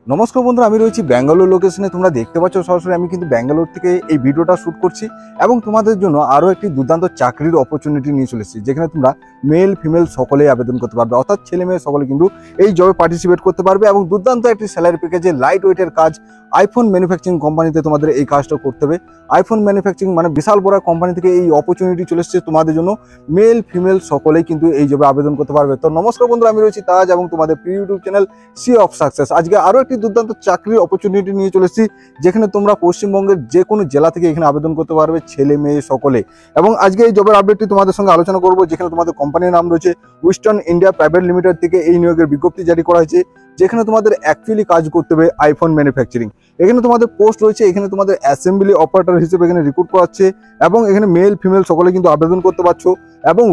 নমস্কার বন্ধুরা, আমি রয়েছি ব্যাঙ্গালোর লোকেশনে। তোমরা দেখতে পাচ্ছ সরাসরি আমি কিন্তু ব্যাঙ্গালোর থেকে এই ভিডিওটা শ্যুট করছি এবং তোমাদের জন্য আরও একটি দুর্দান্ত চাকরির অপরচুনিটি নিয়ে চলে এসেছি, যেখানে তোমরা মেল ফিমেল সকলেই আবেদন করতে পারবে, অর্থাৎ ছেলে মেয়ে সকলে কিন্তু এই জবে পার্টিসিপেট করতে পারবে এবং দুর্দান্ত একটি স্যালারি প্যাকেজে লাইট ওয়েটের কাজ। আইফোন ম্যানুফ্যাকচারিং কোম্পানিতে তোমাদের এই কাজটা করতে হবে। আইফোন ম্যানুফ্যাকচারিং মানে বিশাল বড় কোম্পানি থেকে এই অপরচুনিটি চলে এসেছে তোমাদের জন্য। মেল ফিমেল সকলেই কিন্তু এই জবে আবেদন করতে পারবে। তো নমস্কার বন্ধুরা, আমি রয়েছি তাজ এবং তোমাদের প্রিয় YouTube channel sea of success. আজকে আরও একটি দুর্দান্ত চাকরির অপরচুনিটি নিয়ে চলে এসেছি, যেখানে তোমরা পশ্চিমবঙ্গের যে কোনো জেলা থেকে এখানে আবেদন করতে পারবে, ছেলে মেয়ে সকলে। এবং আজকে এই জবের আপডেটটি তোমাদের সঙ্গে আলোচনা করবো, যেখানে তোমাদের কোম্পানির নাম রয়েছে ওয়েস্টার্ন ইন্ডিয়া প্রাইভেট লিমিটেড থেকে এই নিয়োগের বিজ্ঞপ্তি জারি করা হয়েছে, যেখানে তোমাদের অ্যাকচুয়ালি কাজ করতে হবে আইফোন ম্যানুফ্যাকচারিং। এখানে তোমাদের পোস্ট রয়েছে, এখানে তোমাদের অ্যাসেম্বলি অপারেটর হিসেবে এখানে রিক্রুট করাচ্ছে এবং এখানে মেল ফিমেল সকলে কিন্তু আবেদন করতে পারছো। এবং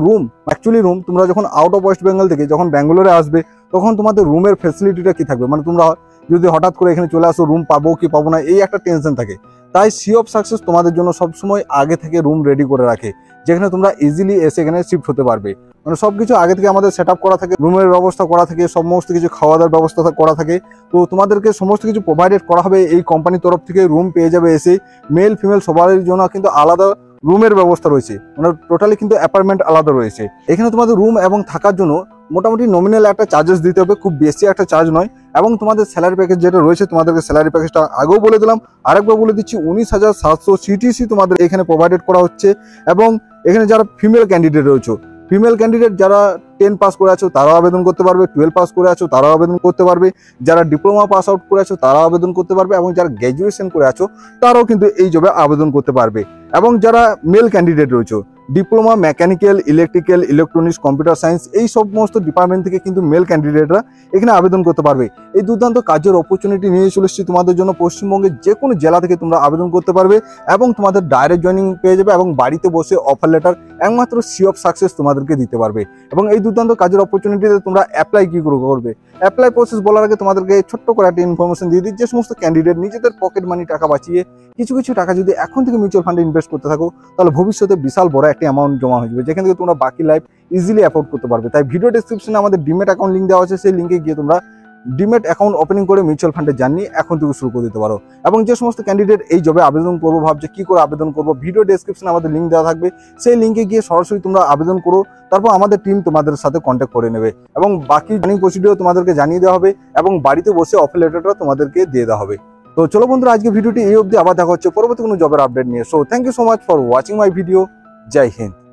অ্যাকচুয়ালি রুম তোমরা যখন আউট অফ ওয়েস্ট বেঙ্গল থেকে যখন ব্যাঙ্গালোরে আসবে, তখন তোমাদের রুমের ফ্যাসিলিটিটা কি থাকবে, মানে তোমরা যদি হঠাৎ করে এখানে চলে আসো রুম পাবো কি পাবো না, এই একটা টেনশন থাকে। তাই সি অফ সাকসেস তোমাদের জন্য সবসময় আগে থেকে রুম রেডি করে রাখে, যেখানে তোমরা ইজিলি এসে এখানে শিফট হতে পারবে। মানে সবকিছু আগে থেকে আমাদের সেট আপ করা থাকে, রুমের ব্যবস্থা করা থাকে, সমস্ত কিছু খাওয়া দাওয়ার ব্যবস্থা করা থাকে। তো তোমাদেরকে সমস্ত কিছু প্রোভাইডেড করা হবে এই কোম্পানির তরফ থেকে। রুম পেয়ে যাবে এসে, মেল ফিমেল সবার জন্য কিন্তু আলাদা রুমের ব্যবস্থা রয়েছে, মানে টোটালি কিন্তু অ্যাপার্টমেন্ট আলাদা রয়েছে। এখানে তোমাদের রুম এবং থাকার জন্য মোটামুটি নমিনাল একটা চার্জেস দিতে হবে, খুব বেশি একটা চার্জ নয়। এবং তোমাদের স্যালারি প্যাকেজ যেটা রয়েছে, তোমাদেরকে স্যালারি প্যাকেজটা আগেও বলে দিলাম, আরেকবার বলে দিচ্ছি, 19,700 সিটিসি তোমাদের এখানে প্রোভাইডেড করা হচ্ছে। এবং এখানে যারা ফিমেল ক্যান্ডিডেট রয়েছে, ফিমেল ক্যান্ডিডেট যারা 10 পাস করে আছো তারাও আবেদন করতে পারবে, 12 পাস করে আছো তারাও আবেদন করতে পারবে, যারা ডিপ্লোমা পাস আউট করে আছো তারাও আবেদন করতে পারবে, এবং যারা গ্র্যাজুয়েশন করে আছো তারাও কিন্তু এই জবে আবেদন করতে পারবে। এবং যারা মেল ক্যান্ডিডেট রয়েছে, diploma mechanical, electrical, electronics, computer science, এই সমস্ত ডিপার্টমেন্ট থেকে কিন্তু মেল ক্যান্ডিডেটরা এখানে আবেদন করতে পারবে। এই দুর্দান্ত কাজের অপরচুনিটি নিয়ে চলে এসেছি তোমাদের জন্য। পশ্চিমবঙ্গের যে কোনো জেলা থেকে তোমরা আবেদন করতে পারবে এবং তোমাদের ডাইরেক্ট জয়েনিং পেয়ে যাবে, এবং বাড়িতে বসে অফার লেটার একমাত্র সি অফ সাকসেস তোমাদেরকে দিতে পারবে। এবং এই দুর্দান্ত কাজের অপরচুনিটিতে তোমরা অ্যাপ্লাই কি করে করবে, অ্যাপ্লাই প্রসেস বলার আগে তোমাদেরকে ছোট্ট করে একটা ইনফরমেশন দিয়ে দিই। যে সমস্ত ক্যান্ডিডেট নিজেদের পকেট মানি টাকা বাঁচিয়ে কিছু টাকা যদি এখন থেকে মিউচুয়াল ফান্ডে ইনভেস্ট করতে থাকো, তাহলে ভবিষ্যতে বিশাল বড় একটা অ্যামাউন্ট জমা হয়ে যাবে, যেখান থেকে তোমরা বাকি লাইফ ইজিলি অ্যাফোর্ড করতে পারবে। তাই ভিডিও ডেসক্রিপশনে আমাদের ডিমেট অ্যাকাউন্ট লিঙ্ক দেওয়া আছে, সেই লিঙ্কে গিয়ে তোমরা ডিমেট অ্যাকাউন্ট ওপেনিং করে মিউচুয়াল ফান্ডের জার্নি এখন থেকে শুরু করে দিতে পারো। এবং যে সমস্ত ক্যান্ডিডেট এই জবে আবেদন করবো ভাবছে কি করে আবেদন করবো, ভিডিও ডেসক্রিপশনে আমাদের লিঙ্ক দেওয়া থাকবে, সেই লিঙ্কে গিয়ে সরাসরি তোমরা আবেদন করো। তারপর আমাদের টিম তোমাদের সাথে কন্ট্যাক্ট করে নেবে এবং বাকি জয়েনিং প্রসিডিওর তোমাদেরকে জানিয়ে দেওয়া হবে এবং বাড়িতে বসে অফার লেটারটা তোমাদেরকে দিয়ে দেওয়া হবে। তো চলো বন্ধুরা, আজকে ভিডিওটি এই অবধি, আবার দেখা হচ্ছে পরবর্তী কোনো জবের আপডেট নিয়ে। So thank you so much for watching my video. জয় হিন্দ।